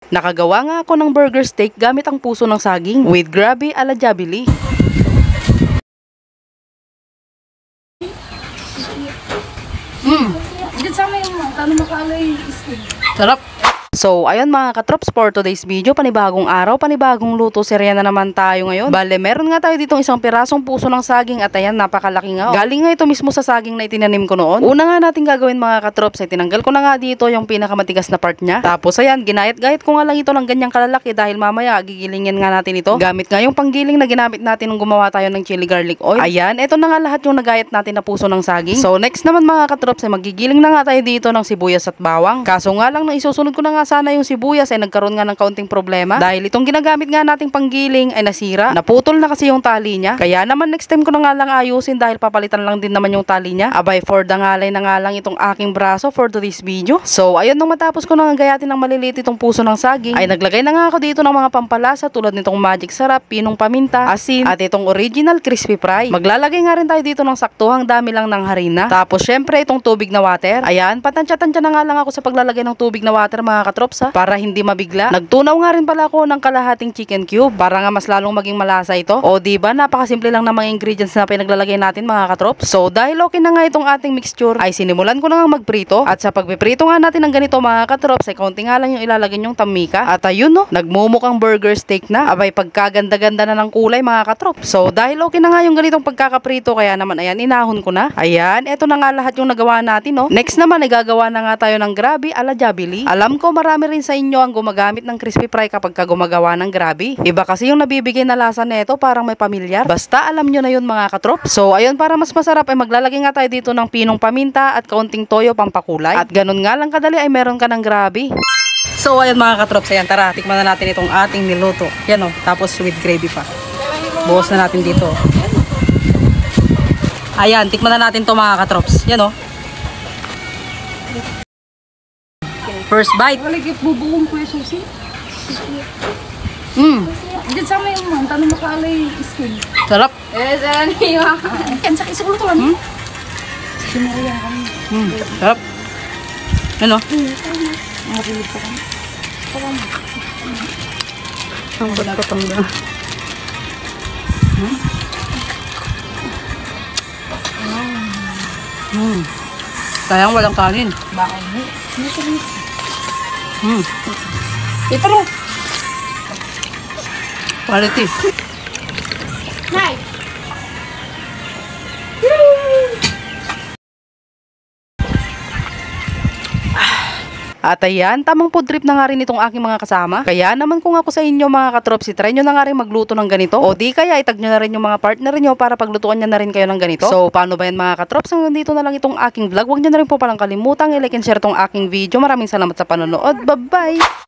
Nakagawa nga ako ng burger steak gamit ang puso ng saging with Grabe ala Jabili. Sarap. So, ayun mga katrops, for today's video, panibagong araw, panibagong luto, serya na naman tayo ngayon. Bale, meron nga tayo ditong isang pirasong puso ng saging at ayan, napakalaki nga. Galing nga ito mismo sa saging na itinanim ko noon. Una nga natin gagawin mga katrops, ay tinanggal ko na nga dito yung pinakamatigas na part niya. Tapos ayan, ginayat-gayat ko nga lang ito ng ganyang kalalaki dahil mamaya gigilingin nga natin ito. Gamit nga yung panggiling na ginamit natin nung gumawa tayo ng chili garlic oil. Ayan, ito na nga lahat yung nagayat natin na puso ng saging. So, next naman mga katrops, ay magigiling na nga tayo dito ng sibuyas at bawang. Kaso nga lang, na isusunod ko na nga sana yung sibuyas ay nagkaroon nga ng kaunting problema dahil itong ginagamit nga nating panggiling ay nasira. Naputol na kasi yung tali niya. Kaya naman next time ko na nga lang ayusin dahil papalitan lang din naman yung tali niya. Abay, for the ngalay na nga lang itong aking braso for today's video. So, ayun, nung matapos ko na nga gayatin ng maliliit itong puso ng saging, ay naglagay na nga ako dito ng mga pampalasa tulad nitong magic sarap, pinong paminta, asin, at itong original crispy fry. Maglalagay nga rin tayo dito ng saktuhang dami lang ng harina. Tapos, syempre, itong tubig na water. Ayan, patansya-tansya na nga lang ako sa paglalagay ng tubig na water mga katrops ha, para hindi mabigla. Nagtunaw nga rin pala ako ng kalahating chicken cube para nga mas lalong maging malasa ito. O diba, napakasimple lang ng mga ingredients na pinaglalagay natin mga katrops. So dahil okay na nga itong ating mixture, ay sinimulan ko na nga magprito. At sa pagpiprito nga natin ng ganito mga katrops, ay kaunti nga lang yung ilalagay yung tamika. At ayun no, nagmumukhang burger steak na. Abay, pagkaganda-ganda na ng kulay mga katrops. So dahil okay na nga yung ganitong pagkakaprito, kaya naman ayan, inahon ko na. Ayan, eto na nga lahat yung nagawa natin no. Next naman ay gagawa na nga tayo ng Grabe ala Jabili. Alam ko marami rin sa inyo ang gumagamit ng crispy fry kapag gumagawa ng Grabe. Iba kasi yung nabibigay na lasa nito, parang may pamilyar. Basta alam nyo na yun mga katrop. So ayun, para mas masarap ay maglalagay nga tayo dito ng pinong paminta at kaunting toyo pampakulay. At ganun nga lang kadali ay meron ka ng Grabe. So ayun mga katrop, ayan, tara, tikman na natin itong ating niluto. Yan o, tapos with gravy pa. Buhos na natin dito. Ayan, tikman na natin to mga katrops. Yan o. First bite. Wala git bubuong ko yung susi. Diyan sa may man, tanong makalay skin. Sarap. Saan niya? Kan sa isulo to lan. Sinariya kami. Sarap. Ano? Mabilis pa kami. Ang pagkatangga. Sayang walang kanin. Bakit mo? Ito rin. Quality. Nay! At ayan, tamang food trip na nga rin itong aking mga kasama. Kaya naman kung ako sa inyo mga katrops, try nyo na nga rin magluto ng ganito. O di kaya itag nyo na rin yung mga partner nyo para paglutuan nyo na rin kayo ng ganito. So paano ba yan mga katrops? Hanggang dito na lang itong aking vlog. Huwag nyo na rin po palang kalimutang i-like and share itong aking video. Maraming salamat sa panonood. Bye bye!